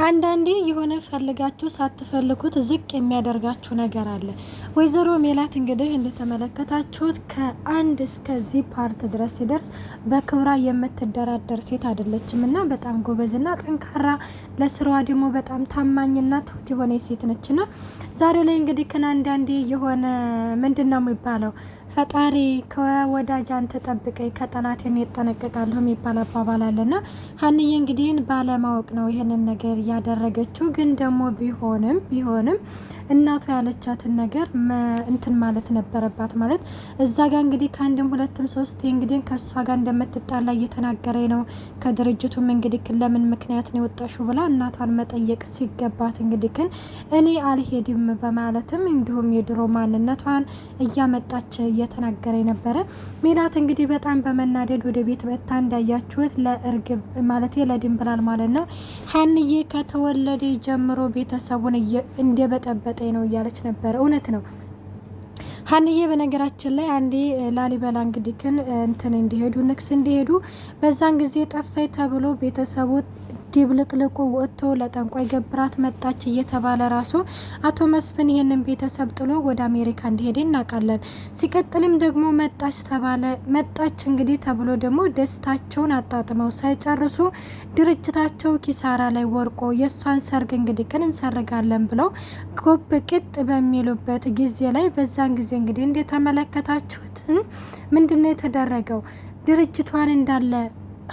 አንዳንዴ የሆነ ፈልጋችሁ ሳትፈልጉት ዝቅ የሚያደርጋችሁ ነገር አለ። ወይዘሮ ሜላት እንግዲህ እንደተመለከታችሁት ከአንድ እስከዚህ ፓርት ድረስ ሲደርስ በክብራ የምትደራደር ሴት አይደለችም እና በጣም ጎበዝና ጠንካራ ለስራዋ ደግሞ በጣም ታማኝና ትሁት የሆነ ሴት ነችና ዛሬ ላይ እንግዲህ አንዳንዴ የሆነ ምንድነው የሚባለው ፈጣሪ ከወዳጅ አንተ ጠብቀኝ ከጠላቴን ይጠነቀቃለሁ የሚባል አባባል አለና ሀንዬ እንግዲህ ባለማወቅ ነው ይሄንን ነገር ያደረገችው። ግን ደግሞ ቢሆንም እናቷ ያለቻትን ነገር እንትን ማለት ነበረባት። ማለት እዛ ጋር እንግዲህ ከአንድም ሁለትም ሶስት እንግዲህ ከሷ ጋር እንደምትጣላ እየተናገረ ነው። ከድርጅቱም እንግዲህ ለምን ምክንያት ነው የወጣሽው ብላ እናቷን መጠየቅ ሲገባት እንግዲህ እኔ አልሄድም በማለትም እንዲሁም የድሮ ማንነቷን እያመጣች እየተናገረ ነበረ። ሜላት እንግዲህ በጣም በመናደድ ወደ ቤት መጥታ እንዳያችሁት ለእርግብ ማለት ለድንብላል ማለት ነው ሀንዬ ከተወለደ ጀምሮ ቤተሰቡን እንደበጠበጠ ነው እያለች ነበረ። እውነት ነው። ሀንዬ በነገራችን ላይ አንዴ ላሊበላ እንግዲህ እንትን እንዲሄዱ ንግስ እንዲሄዱ በዛን ጊዜ ጠፋይ ተብሎ ቤተሰቡ ዲብልቅልቁ ወጥቶ ለጠንቋይ ገብራት መጣች እየተባለ ራሱ አቶ መስፍን ይሄንን ቤተሰብ ጥሎ ወደ አሜሪካ እንዲሄድ እናውቃለን። ሲቀጥልም ደግሞ መጣች ተባለ። መጣች እንግዲህ ተብሎ ደግሞ ደስታቸውን አጣጥመው ሳይጨርሱ ድርጅታቸው ኪሳራ ላይ ወርቆ የእሷን ሰርግ እንግዲህ እንሰርጋለን ብለው ጎብ ቅጥ በሚሉበት ጊዜ ላይ በዛን ጊዜ እንግዲህ እንደተመለከታችሁት ምንድነው የተደረገው? ድርጅቷን እንዳለ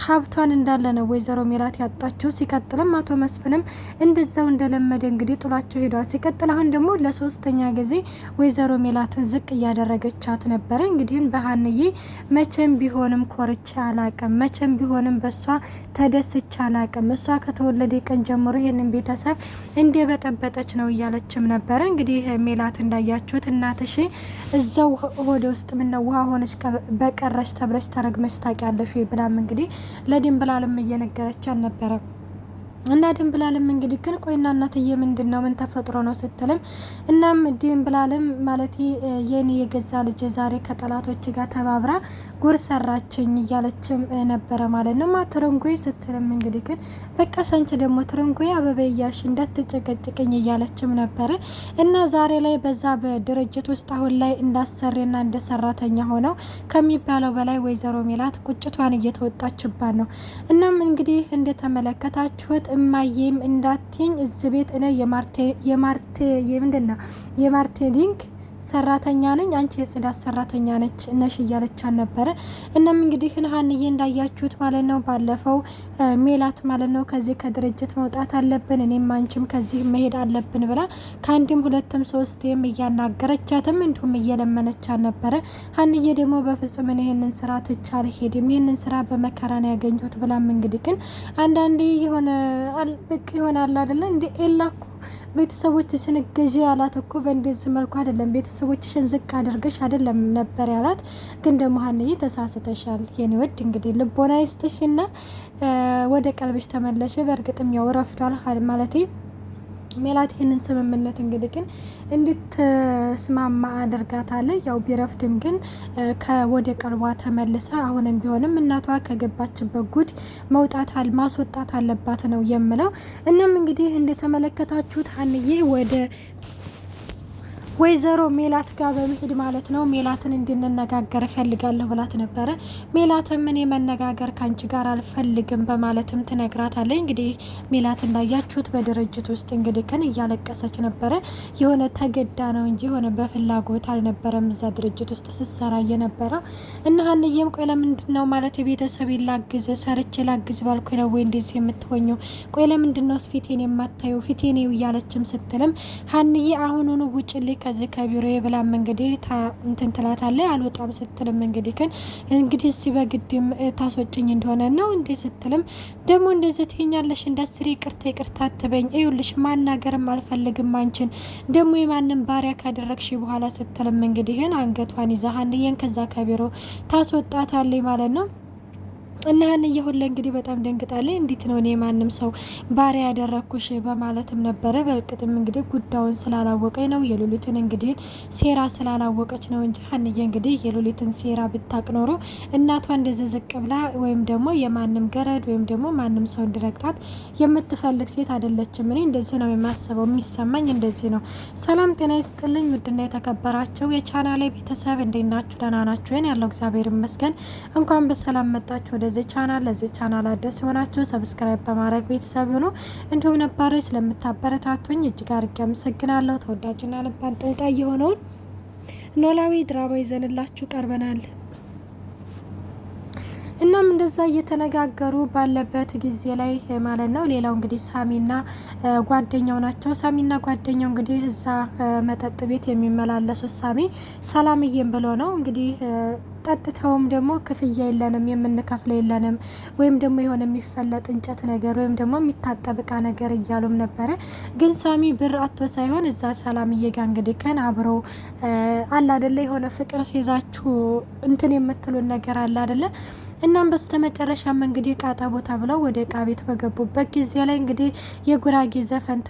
ሀብቷን እንዳለ ነው ወይዘሮ ሜላት ያጣችው። ሲቀጥልም አቶ መስፍንም እንደዛው እንደለመደ እንግዲህ ጥሏቸው ሄዷል። ሲቀጥል አሁን ደግሞ ለሶስተኛ ጊዜ ወይዘሮ ሜላትን ዝቅ እያደረገቻት ነበረ። እንግዲህ በሀንዬ መቼም ቢሆንም ኮርቻ አላቅም፣ መቼም ቢሆንም በሷ ተደስቻ አላቅም። እሷ ከተወለደ ቀን ጀምሮ ይህንን ቤተሰብ እንደ በጠበጠች ነው እያለችም ነበረ። እንግዲህ ሜላት እንዳያችሁት እናትሽ እዛው ሆደ ውስጥ ምነው ውሃ ሆነች በቀረሽ ተብለሽ ተረግመሽ ታውቂያለሽ ብላም እንግዲህ ለድንብላልም እየነገረች አልነበረም። እና ድንብላልም እንግዲህ ቆይና እናትዬ ምንድነው ምን ተፈጥሮ ነው ስትልም እናም ድንብላልም ማለት የኔ የገዛ ልጅ ዛሬ ከጠላቶች ጋር ተባብራ ጉር ሰራችኝ እያለችም ነበረ ማለት ነው። ማትረንጎይ ስትልም እንግዲህ በቃ ሰንች ደግሞ ትረንጎይ አበበ እያልሽ እንዳትጨቀጭቅኝ እያለችም ነበረ። እና ዛሬ ላይ በዛ በድርጅት ውስጥ አሁን ላይ እንዳሰሪና እንደ ሰራተኛ ሆነው ከሚባለው በላይ ወይዘሮ ሜላት ቁጭቷን እየተወጣችባት ነው። እናም እንግዲህ እንደተመለከታችሁት እማዬም እንዳትኝ እዚህ ቤት እኔ የማርኬቲንግ ሰራተኛ ነኝ፣ አንቺ የጽዳት ሰራተኛ ነሽ እያለቻን ነበረ። እናም እንግዲህ ሀንዬ እንዳያችሁት ማለት ነው ባለፈው ሜላት ማለት ነው ከዚህ ከድርጅት መውጣት አለብን እኔም አንቺም ከዚህ መሄድ አለብን ብላ ከአንድም ሁለትም ሶስትም እያናገረቻትም እንዲሁም እየለመነቻት ነበረ። ሀንዬ ደግሞ በፍጹም ይሄንን ስራ ትቼ አልሄድም፣ ይሄንን ስራ በመከራ ነው ያገኘሁት ብላም እንግዲህ አንዳንዴ የሆነ ብቅ ይሆናል አይደለ እንደ ኤላኩ ቤተሰቦችሽን ገዢ ያላት እኮ በእንደዚህ መልኩ አይደለም፣ ቤተሰቦችሽን ዝቅ አድርገሽ አይደለም ነበር ያላት። ግን ደግሞ ሀንዬ ተሳስተሻል የኔ ወድ። እንግዲህ ልቦና ይስጥሽና ወደ ቀልብሽ ተመለሽ። በእርግጥም ያው ረፍቷል ማለት ሜላት ይህንን ስምምነት እንግዲህ እንድትስማማ አድርጋታለች። ያው ቢረፍድም ግን ከወደ ቀልቧ ተመልሳ አሁንም ቢሆንም እናቷ ከገባችበት ጉድ ማስወጣት አለባት ነው የምለው። እናም እንግዲህ እንደተመለከታችሁት ሀንዬ ወደ ወይዘሮ ሜላት ጋር በመሄድ ማለት ነው ሜላትን እንድንነጋገር እፈልጋለሁ ብላት ነበረ። ሜላትም እኔ መነጋገር ካንቺ ጋር አልፈልግም በማለትም ትነግራታለች። እንግዲህ ሜላት እንዳያችሁት በድርጅት ውስጥ እንግዲህ እያለቀሰች ነበረ። የሆነ ተገዳ ነው እንጂ የሆነ በፍላጎት አልነበረም እዛ ድርጅት ውስጥ ስትሰራ የነበረው። እና ሀንዬም ቆይ ለምንድን ነው ማለት ቤተሰብ ላግዝ ሰርቼ ላግዝ ባልኩኝ ነው ወይ እንደዚህ የምትሆኘው? ቆይ ለምንድን ነው ፊቴን የማታየው? ፊቴን እያለችም ስትልም ሀንዬ አሁኑኑ ውጭልኝ ከዚህ ከቢሮ የብላም እንግዲህ እንትን ትላታለች። አልወጣም ስትልም እንግዲህ እሲ በግድም ታስወጭኝ እንደሆነ ነው እንዴ ስትልም ደግሞ እንደዚህ ትኛለሽ እንዳስሪ ይቅርታ አትበኝ፣ ይኸውልሽ ማናገርም አልፈልግም አንቺን ደግሞ የማንም ባሪያ ካደረግሽ በኋላ ስትልም እንግዲህ አንገቷን ይዛ ሀንዬን ከዛ ከቢሮ ታስወጣታለች ማለት ነው። እና ሀንዬ ሁሌ እንግዲህ በጣም ደንግጣለች። እንዴት ነው እኔ ማንም ሰው ባሪያ ያደረኩሽ በማለትም ነበረ። በእርግጥም እንግዲህ ጉዳዩን ስላላወቀኝ ነው የሉሊትን እንግዲህ ሴራ ስላላወቀች ነው እንጂ ሀንዬ እንግዲህ የሉሊትን ሴራ ብታቅ ኖሮ እናቷ እንደዚህ ዝቅ ብላ ወይም ደግሞ የማንም ገረድ ወይም ደግሞ ማንም ሰው እንዲረግጣት የምትፈልግ ሴት አይደለችም። እኔ እንደዚህ ነው የማስበው፣ የሚሰማኝ እንደዚህ ነው። ሰላም ጤና ይስጥልኝ ውድና የተከበራችሁ የቻናሌ ቤተሰብ እንዴት ናችሁ? ደህና ናችሁ? ያለው እግዚአብሔር ይመስገን። እንኳን በሰላም መጣችሁ ወደ ለዚህ ቻናል አዲስ የሆናችሁ ሰብስክራይብ በማድረግ ቤተሰብ ይሁኑ። እንዲሁም ነባሮች ስለምታበረታቱኝ እጅግ አድርጌ አመሰግናለሁ። ተወዳጅና ልብ አንጠልጣይ የሆነውን ኖላዊ ድራማ ይዘንላችሁ ቀርበናል። እናም እንደዛ እየተነጋገሩ ባለበት ጊዜ ላይ ማለት ነው። ሌላው እንግዲህ ሳሚና ጓደኛው ናቸው። ሳሚና ጓደኛው እንግዲህ እዛ መጠጥ ቤት የሚመላለሱት ሳሚ ሰላምዬም ብሎ ነው እንግዲህ ጠጥተውም ደግሞ ክፍያ የለንም የምንከፍለው የለንም ወይም ደግሞ የሆነ የሚፈለጥ እንጨት ነገር ወይም ደግሞ የሚታጠብ እቃ ነገር እያሉም ነበረ። ግን ሳሚ ብር አቶ ሳይሆን እዛ ሰላምዬ ጋ እንግዲህ ከን አብሮ አለ አይደለ የሆነ ፍቅር ሲይዛችሁ እንትን የምትሉን ነገር አለ አይደለ። እናም በስተመጨረሻም እንግዲህ ቃጣ ቦታ ብለው ወደ እቃ ቤት በገቡበት ጊዜ ላይ እንግዲህ የጉራጌ ዘፈን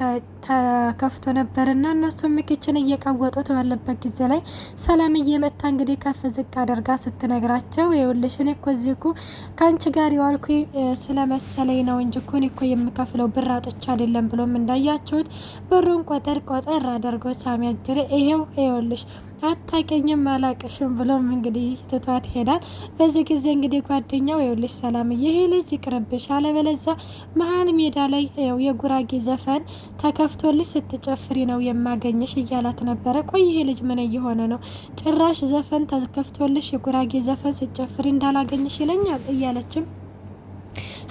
ተከፍቶ ነበርና እነሱም ኪችን እየቀወጡት ባለበት ጊዜ ላይ ሰላምዬ መታ እንግዲህ ከፍ ዝቅ አድርጋ ስትነግራቸው ይኸውልሽ እኔ እኮ እዚህ እኮ ከአንቺ ጋር የዋልኩ ስለመሰለኝ ነው እንጂ እኮ እኔ እኮ የምከፍለው ብር አጥቻ አይደለም ብሎም እንዳያችሁት ብሩን ቆጠር ቆጠር አድርጎ ሳሚ አጅሬ ይኸውልሽ አታቀኝም አላቅሽም ብሎም እንግዲህ ትቷት ይሄዳል። በዚህ ጊዜ እንግዲህ ጓደኛው ይኸውልሽ ሰላምዬ ይሄ ልጅ ይቅርብሽ፣ አለበለዛ መሀል ሜዳ ላይ የጉራጌ ዘፈን ተከፍቶልሽ ስትጨፍሪ ነው የማገኘሽ እያላት ነበረ። ቆይ ይሄ ልጅ ምን እየሆነ ነው? ጭራሽ ዘፈን ተከፍቶልሽ የጉራጌ ዘፈን ስትጨፍሪ እንዳላገኘሽ ይለኛል እያለችም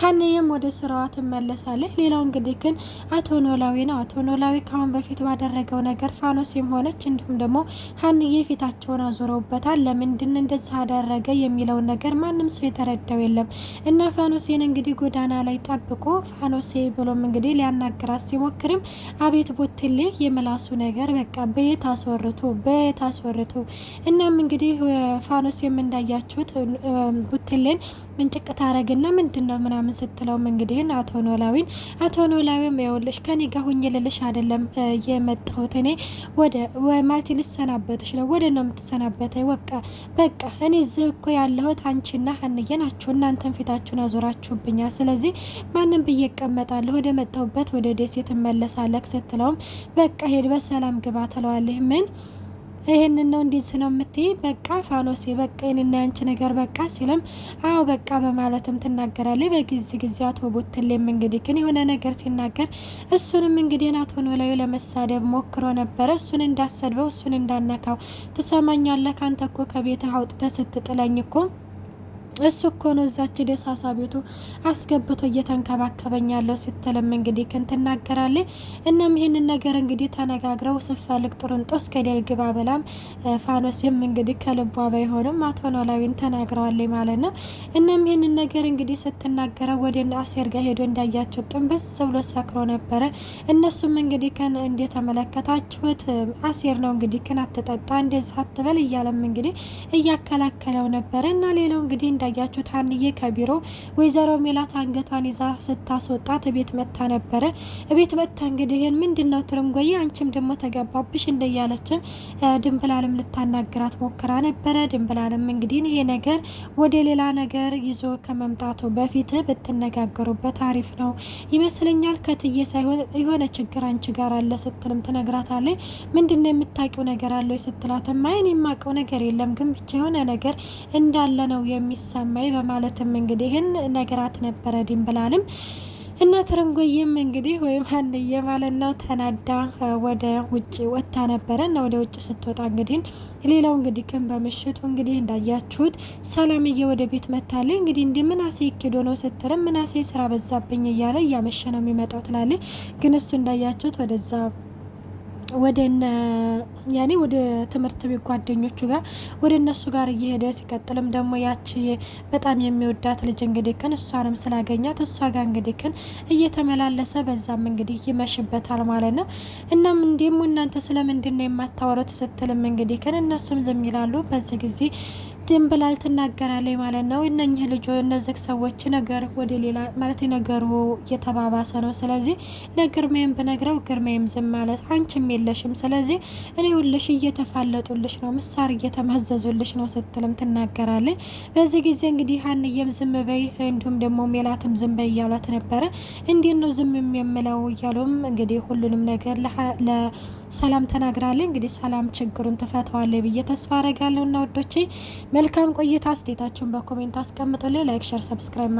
ሀንዬም ወደ ስራዋ ትመለሳለች። ሌላው እንግዲህ ግን አቶ ኖላዊ ነው። አቶ ኖላዊ ካሁን በፊት ባደረገው ነገር ፋኖሴም ሆነች እንዲሁም ደግሞ ሀንዬ ፊታቸውን አዙረውበታል። ለምንድን እንደዚህ አደረገ የሚለውን ነገር ማንም ሰው የተረዳው የለም እና ፋኖሴን እንግዲህ ጎዳና ላይ ጠብቆ ፋኖሴ ብሎም እንግዲህ ሊያናግራት ሲሞክርም አቤት ቦትሌ የምላሱ ነገር በቃ በየት አስወርቱ። እናም እንግዲህ ፋኖሴም እንዳያችሁት ቦትሌን ምንጭቅ ታረግና ምንድነው ምናምን ስትለውም እንግዲህ አቶ ኖላዊም ይኸውልሽ ከኔ ጋር ሁኝ ልልሽ አይደለም የመጣሁት እኔ ወደ ማለት ልሰናበትሽ ነው። ወደ ነው የምትሰናበተኝ? በቃ እኔ እዚህ እኮ ያለሁት አንቺና ሀንዬ ናችሁ። እናንተን ፊታችሁን አዞራችሁብኛል። ስለዚህ ማንም ብዬ እቀመጣለሁ፣ ወደ መጣሁበት ወደ ደሴ ትመለሳለህ ስትለውም በቃ ሄድ በሰላም ግባ ትለዋለህ። ምን ይሄንን ነው እንዴት ነው የምትይ? በቃ ፋኖሴ በቃ የኔና ያንቺ ነገር በቃ ሲልም አዎ በቃ በማለትም ትናገራለች። ጊዜ አቶ ቦትሌም እንግዲህ ግን የሆነ ነገር ሲናገር እሱንም እንግዲህ አቶ ኖላዊ ለመሳደብ ሞክሮ ነበረ። እሱን እንዳሰድበው እሱን እንዳነካው ትሰማኛለህ? ካንተ እኮ ከቤትህ አውጥተህ ስትጥለኝ እኮ እሱ እኮ ነው እዛች ደሳሳ ቤቱ አስገብቶ እየተንከባከበኝ ያለው ስትልም እንግዲህ ክን ትናገራለች። እናም ይህንን ነገር እንግዲህ ተነጋግረው ስፈልግ ጥሩንጦስ ገደል ግባ ብላም ፋኖስም እንግዲህ ከልቧ ባይሆንም አቶ ኖላዊን ተናግረዋለች ማለት ነው። እናም ይህንን ነገር እንግዲህ ስትናገረው ወደ አሴር ጋር ሄዶ እንዳያቸው ጥንብስ ብሎ ሰክሮ ነበረ። እነሱም እንግዲህ ከን እንደተመለከታችሁት አሴር ነው እንግዲህ ክን አትጠጣ እንደዚህ አትበል እያለም እንግዲህ እያከላከለው ነበረ እና ሌላው እንግዲህ እንዳያችሁት ሀንዬ ከቢሮ ወይዘሮ ሜላት አንገቷን ይዛ ስታስወጣት ቤት መታ ነበረ። ቤት መታ እንግዲህ ይሄን ምንድነው ትርንጎዬ አንቺም ደግሞ ተገባብሽ እንደያለችም ድንብላልም ልታናግራት ሞክራ ነበረ። ድንብላልም እንግዲህ ይሄ ነገር ወደ ሌላ ነገር ይዞ ከመምጣቱ በፊት ብትነጋገሩበት አሪፍ ነው ይመስለኛል። ከትዬ ሳይሆን የሆነ ችግር አንቺ ጋር አለ ስትልም ትነግራታለች። ምንድነው የምታውቂው ነገር አለ ስትላትም አይን የማውቀው ነገር የለም ግን ብቻ የሆነ ነገር እንዳለ ነው ሰማይ በማለትም እንግዲህ ይህን ነገራት ነበረ ድንብላልም እና ትርንጎዬም እንግዲህ ወይም ሀንዬ ማለት ነው ተናዳ ወደ ውጭ ወጥታ ነበረ እና ወደ ውጭ ስትወጣ እንግዲህ ሌላው እንግዲህ ግን በምሽቱ እንግዲህ እንዳያችሁት ሰላምዬ ወደ ቤት መታለች። እንግዲህ እንደ ምናሴ ይክዶ ነው ስትልም ምናሴ ስራ በዛብኝ እያለ እያመሸ ነው የሚመጣው ትላለች። ግን እሱ እንዳያችሁት ወደዛ ወደ ትምህርት ቤት ጓደኞቹ ጋር ወደ እነሱ ጋር እየሄደ ሲቀጥልም ደግሞ ያቺ በጣም የሚወዳት ልጅ እንግዲህ ግን እሷንም ስላገኛት እሷ ጋር እንግዲህ ግን እየተመላለሰ በዛም እንግዲህ ይመሽበታል ማለት ነው። እናም እንደሞ እናንተ ስለምንድን ነው የማታወሩት ስትልም እንግዲህ ግን እነሱም ዝም ይላሉ። በዚህ ጊዜ ድንብላል ትናገራለች ማለት ነው። እነኚህ ልጆች እነዚህ ሰዎች ነገር ወደ ሌላ ማለት ነገሩ እየተባባሰ ነው። ስለዚህ ለግርሜም ብነግረው ግርሜም ዝም ማለት አንቺም የለሽም። ስለዚህ እኔ ሁልሽ እየተፋለጡልሽ ነው፣ ምሳር እየተመዘዙልሽ ነው ስትልም ትናገራለች። በዚህ ጊዜ እንግዲህ ሀንዬም ዝም በይ እንዲሁም ደግሞ ሜላትም ዝም በይ እያሏት ነበረ። እንዴት ነው ዝም የምለው እያሉም እንግዲህ ሁሉንም ነገር ለሰላም ተናግራለች። እንግዲህ ሰላም ችግሩን ትፈታዋለች ብዬ ተስፋ አረጋለሁ። እና ወዶቼ መልካም ቆይታ። አስተያየታችሁን በኮሜንት አስቀምጡልኝ። ላይክ፣ ሸር፣ ሰብስክራይብ